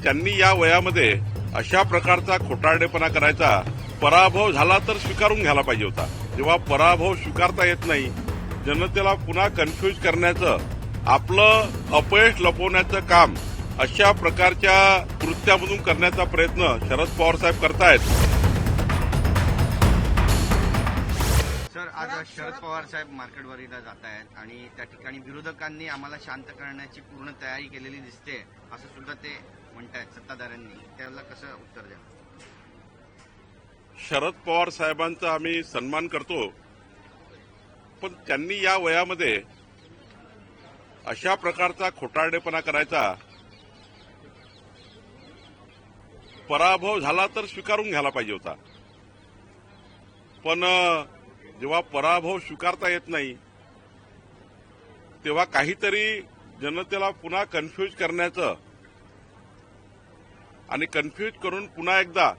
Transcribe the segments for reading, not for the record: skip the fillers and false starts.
त्यांनी या वयामध्ये अशा प्रकारचा खोटारडेपणा करायचा, पराभव झाला तर स्वीकारून घ्यायला पाहिजे होता. जेव्हा पराभव स्वीकारता येत नाही, जनतेला पुन्हा कन्फ्यूज करण्याचं, आपलं अपयश लपवण्याचं काम अशा प्रकारच्या कृत्यामधून करण्याचा प्रयत्न शरद पवार साहेब करतायत. सर, आज शरद पवार साहेब मार्केटवारीला जात आहेत आणि त्या ठिकाणी विरोधकांनी आम्हाला शांत करण्याची पूर्ण तयारी केलेली दिसते असं सुद्धा ते म्हणतायत सत्ताधाऱ्यांनी. त्याला कसं उत्तर द्या? शरद पवार साहेबांचा आम्ही सन्मान करतो, पण त्यांनी या वयामध्ये अशा प्रकारचा खोटारडेपणा करायचा, पराभव झाला तर स्वीकारून घ्यायला पाहिजे होता. पण जेव्हा पराभव स्वीकारता येत नाही, तेव्हा काहीतरी जनतेला पुन्हा कन्फ्यूज करण्याचं आणि कन्फ्यूज करून पुन्हा एकदा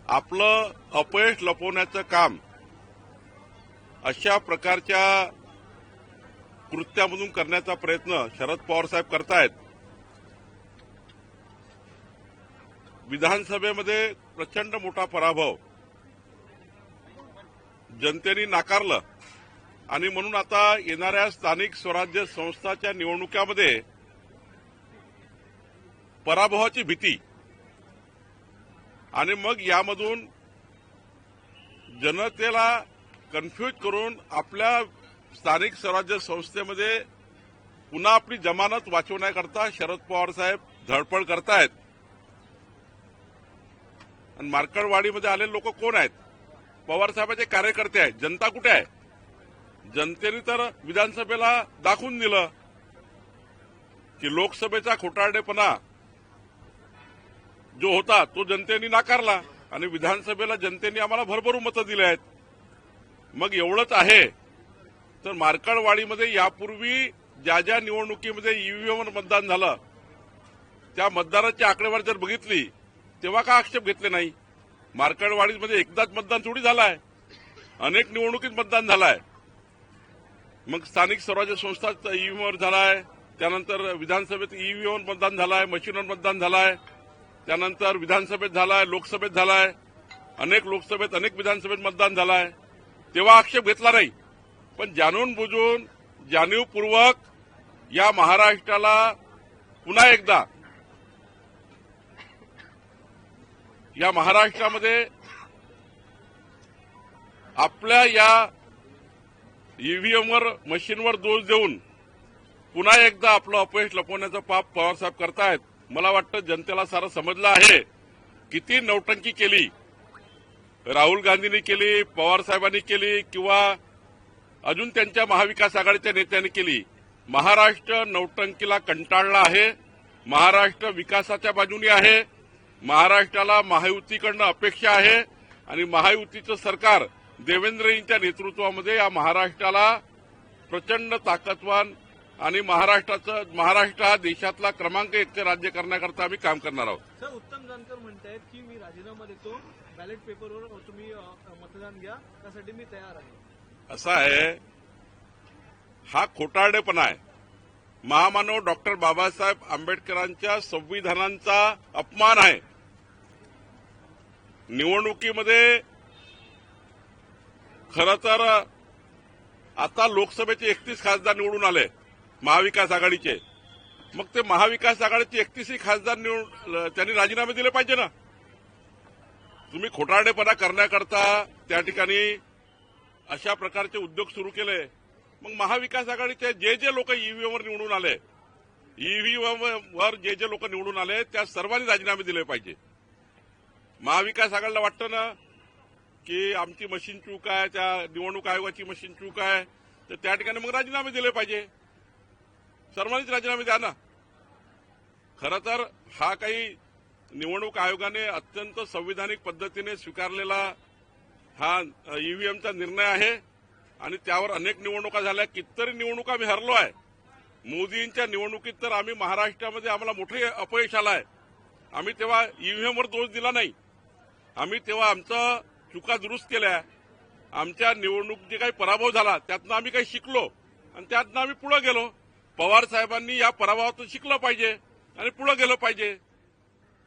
आपलं अपयश लपवण्याचं काम अशा प्रकारच्या कृत्यामधून करण्याचा प्रयत्न शरद पवार साहेब करतायत. विधानसभेमध्ये प्रचंड मोठा पराभव जनतेने नाकारलं आणि म्हणून आता येणाऱ्या स्थानिक स्वराज्य संस्थाच्या निवडणुकीमध्ये पराभवाची भीती आणि मग यामधून जनतेला कन्फ्यूज करून आपल्या स्थानिक स्वराज्य संस्थेमध्ये पुन्हा आपली जमानत वाचवण्याकरता शरद पवार साहेब धडपड करतायत. आणि मार्केटवाडीमध्ये आलेले लोक कोण आहेत? पवार साहेबांचे कार्यकर्ते आहेत. जनता कुठे आहे? जनतेने तर विधानसभेला दाखवून दिलं की लोकसभेचा खोटारडेपणा जो होता तो जनतेने नाकारला आणि विधानसभेला जनतेने आम्हाला भरभरून मतं दिली आहेत. मग एवढंच आहे तर मार्केटवाडीमध्ये यापूर्वी ज्या ज्या निवडणुकीमध्ये ईव्हीएमवर मतदान झालं त्या मतदाराची आकडेवारी जर बघितली तेव्हा का आक्षेप घेतले नाही? मार्केटवाडीमध्ये एकदाच मतदान थोडी झालाय, अनेक निवडणुकीत मतदान झालाय. मग स्थानिक स्वराज्य संस्था ईव्हीएमवर झालाय, त्यानंतर विधानसभेत ईव्हीएमवर मतदान झालाय, मशीनवर मतदान झालाय, त्यानंतर विधानसभेत झालाय, लोकसभेत झालाय, अनेक लोकसभेत अनेक विधानसभेत मतदान झालाय. तेव्हा आक्षेप घेतला नाही. पण जाणून बुजून जाणीवपूर्वक या महाराष्ट्राला पुन्हा एकदा या महाराष्ट्रामध्ये आपल्या या ईव्हीएमवर मशीनवर दोष देऊन पुन्हा एकदा आपलं अपयश लपवण्याचं पाप पवारसाहेब करतायत. मला वाटतं जनतेला सारं समजलं आहे. किती नौटंकी केली राहुल गांधींनी केली, पवार साहेबांनी केली किंवा अजून त्यांच्या महाविकास आघाडीच्या नेत्यांनी केली. महाराष्ट्र नौटंकीला कंटाळला आहे. महाराष्ट्र विकासाच्या बाजूने आहे. महाराष्ट्राला महायुतीकडनं अपेक्षा आहे आणि महायुतीचं सरकार देवेंद्रजींच्या नेतृत्वामध्ये या महाराष्ट्राला प्रचंड ताकदवान आणि महाराष्ट्र हा देशातला क्रमांक 1 राज्य करण्याकरता आम्ही काम करणार आहोत. सर, उत्तम जानकर म्हणतायत की मी राजीनामा देतो, बॅलेट पेपरवर तुम्ही मतदान घ्या, त्यासाठी मी तयार आहे. असं आहे, हा खोटारडेपणा आहे. महामानव डॉक्टर बाबासाहेब आंबेडकरांच्या संविधानाचा अपमान आहे. निवडणुकीमध्ये खरं तर आता लोकसभेचे 31 खासदार निवडून आले महाविकास आघाडीचे. मग ते महाविकास आघाडीचे 31 खासदार त्यांनी राजीनामे दिले पाहिजे ना. तुम्ही खोटारडेपणा करण्याकरता त्या ठिकाणी अशा प्रकारचे उद्योग सुरू केले. मग महाविकास आघाडीचे जे जे लोक ईव्हीएमवर निवडून आले, ईव्हीएमवर जे जे लोक निवडून आले त्या सर्वांनी राजीनामे दिले पाहिजे. महाविकास आघाडीला वाटतं ना की आमची मशीन चूक आहे, त्या निवडणूक आयोगाची मशीन चूक आहे, तर त्या ठिकाणी मग राजीनामे दिले पाहिजे. सर्वांनीच राजीनामे द्या ना. खरं तर हा काही निवडणूक आयोगाने अत्यंत संविधानिक पद्धतीने स्वीकारलेला हा ईव्हीएमचा निर्णय आहे आणि त्यावर अनेक निवडणुका झाल्या. कितीतरी निवडणुका आम्ही हरलो आहे. मोदींच्या निवडणुकीत तर आम्ही महाराष्ट्रामध्ये आम्हाला मोठे अपयश आलं आहे. आम्ही तेव्हा ईव्हीएमवर दोष दिला नाही. आम्ही तेव्हा आमचं चुका दुरुस्त केल्या. आमच्या निवडणूक जे काही पराभव झाला त्यातनं आम्ही काही शिकलो आणि त्यातनं आम्ही पुढे गेलो. पवार साहेबांनी या पराभवातून शिकलं पाहिजे. आणि पुढे गेलं पाहिजे.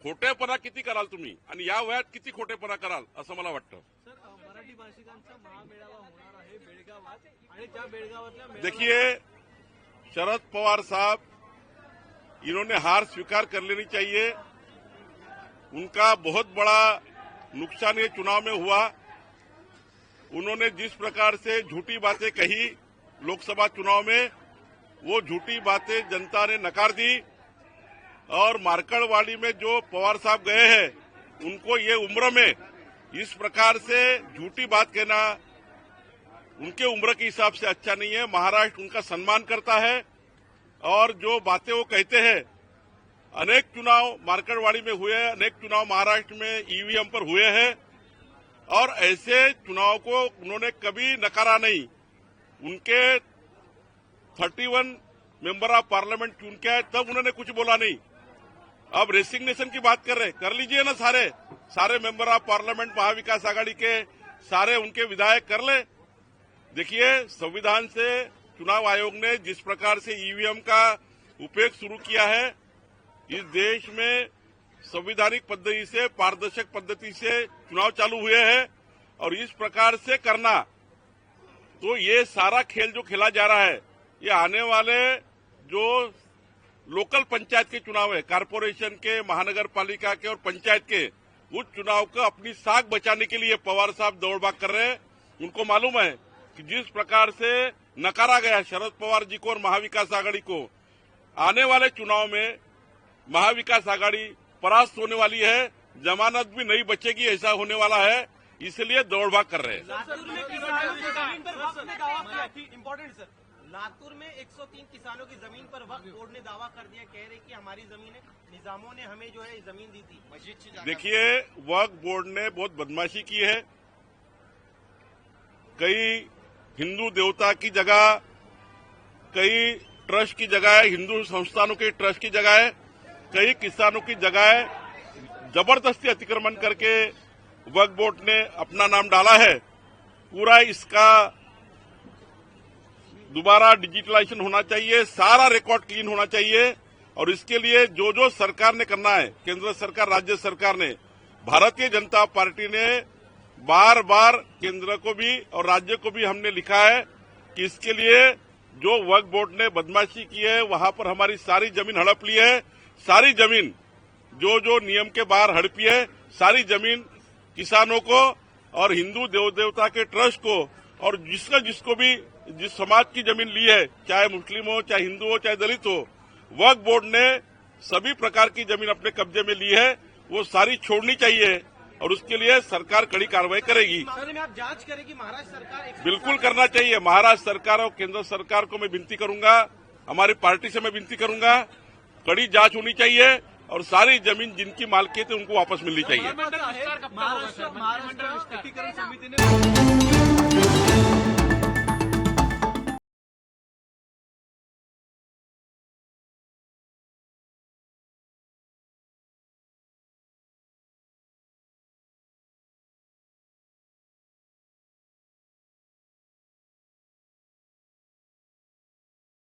खोटेपणा किती कराल तुम्ही आणि या वयात किती खोटेपणा कराल असं मला वाटतं. सर मराठी भाषिकांचा महामेळावा होणार आहे बेळगावात आणि त्या बेळगावातल्या देखिए शरद पवार साहब, इन्होंने हार स्वीकार कर लेनी चाहिए. उनका बहुत बड़ा नुकसान ये चुनाव में हुआ. उन्होंने जिस प्रकार से झूठी बातें कही लोकसभा चुनाव में, वो झूठी बातें जनता ने नकार दी. और मार्कड़वाड़ी में जो पवार साहब गए हैं, उनको ये उम्र में इस प्रकार से झूठी बात कहना उनके उम्र के हिसाब से अच्छा नहीं है. महाराष्ट्र उनका सम्मान करता है और जो बातें वो कहते हैं, अनेक चुनाव मार्कड़वाड़ी में हुए हैं, अनेक चुनाव महाराष्ट्र में ईवीएम पर हुए हैं और ऐसे चुनाव को उन्होंने कभी नकारा नहीं. उनके 31 मेंबर ऑफ पार्लियामेंट चुन के आए तब उन्होंने कुछ बोला नहीं. अब रेसिग्नेशन की बात कर रहे, कर लीजिए ना. सारे मेंबर ऑफ पार्लियामेंट महाविकास आघाड़ी के सारे उनके विधायक कर ले. देखिए संविधान से चुनाव आयोग ने जिस प्रकार से ईवीएम का उपयोग शुरू किया है, इस देश में संवैधानिक पद्धति से पारदर्शक पद्धति से चुनाव चालू हुए हैं और इस प्रकार से करना, तो ये सारा खेल जो खेला जा रहा है, ये आने वाले जो लोकल पंचायत के चुनाव है, कारपोरेशन के, महानगर पालिका के और पंचायत के, उस चुनाव को अपनी साख बचाने के लिए पवार साहब दौड़भाग कर रहे हैं. उनको मालूम है कि जिस प्रकार से नकारा गया शरद पवार जी को और महाविकास आघाड़ी को, आने वाले चुनाव में महाविकास आघाड़ी परास्त होने वाली है, जमानत भी नहीं बचेगी, ऐसा होने वाला है. इसलिए दौड़भाग कर रहे हैं. लातूर में किसानों की जमीन पर वक्फ ने दावा किया कि इम्पोर्टेंट सर, लातूर में 103 किसानों की जमीन पर वक्फ बोर्ड ने दावा कर दिया, कह रहे कि हमारी जमीन है, निजामों ने हमें जो है जमीन दी थी. मस्जिद देखिए वक्फ बोर्ड ने बहुत बदमाशी की है. कई हिंदू देवता की जगह, कई ट्रस्ट की जगह है, हिंदू संस्थानों के ट्रस्ट की जगह है, कई किसानों की जगह है, जबरदस्ती अतिक्रमण करके वक्फ बोर्ड ने अपना नाम डाला है. पूरा इसका दोबारा डिजिटलाइजेशन होना चाहिए, सारा रिकॉर्ड क्लीन होना चाहिए और इसके लिए जो जो सरकार ने करना है, केंद्र सरकार, राज्य सरकार ने, भारतीय जनता पार्टी ने बार बार केंद्र को भी और राज्य को भी हमने लिखा है कि इसके लिए जो वक्फ बोर्ड ने बदमाशी की है, वहां पर हमारी सारी जमीन हड़प ली है. सारी जमीन जो जो नियम के बाहर हड़पी है, सारी जमीन किसानों को और हिंदू देव देवता के ट्रस्ट को और जिसको भी जिस समाज की जमीन ली है, चाहे मुस्लिम हो, चाहे हिंदू हो, चाहे दलित हो, वक्फ बोर्ड ने सभी प्रकार की जमीन अपने कब्जे में ली है, वो सारी छोड़नी चाहिए और उसके लिए सरकार कड़ी कार्रवाई करेगी. मामले में आप जांच करेगी महाराष्ट्र सरकार? बिल्कुल करना चाहिए. महाराष्ट्र सरकार और केंद्र सरकार को मैं विनती करूंगा, हमारी पार्टी से मैं विनती करूंगा, कड़ी जांच होनी चाहिए और सारी जमीन जिनकी मालकियत है उनको वापस मिलनी चाहिए. महाराष्ट्र एकीकरण समितीने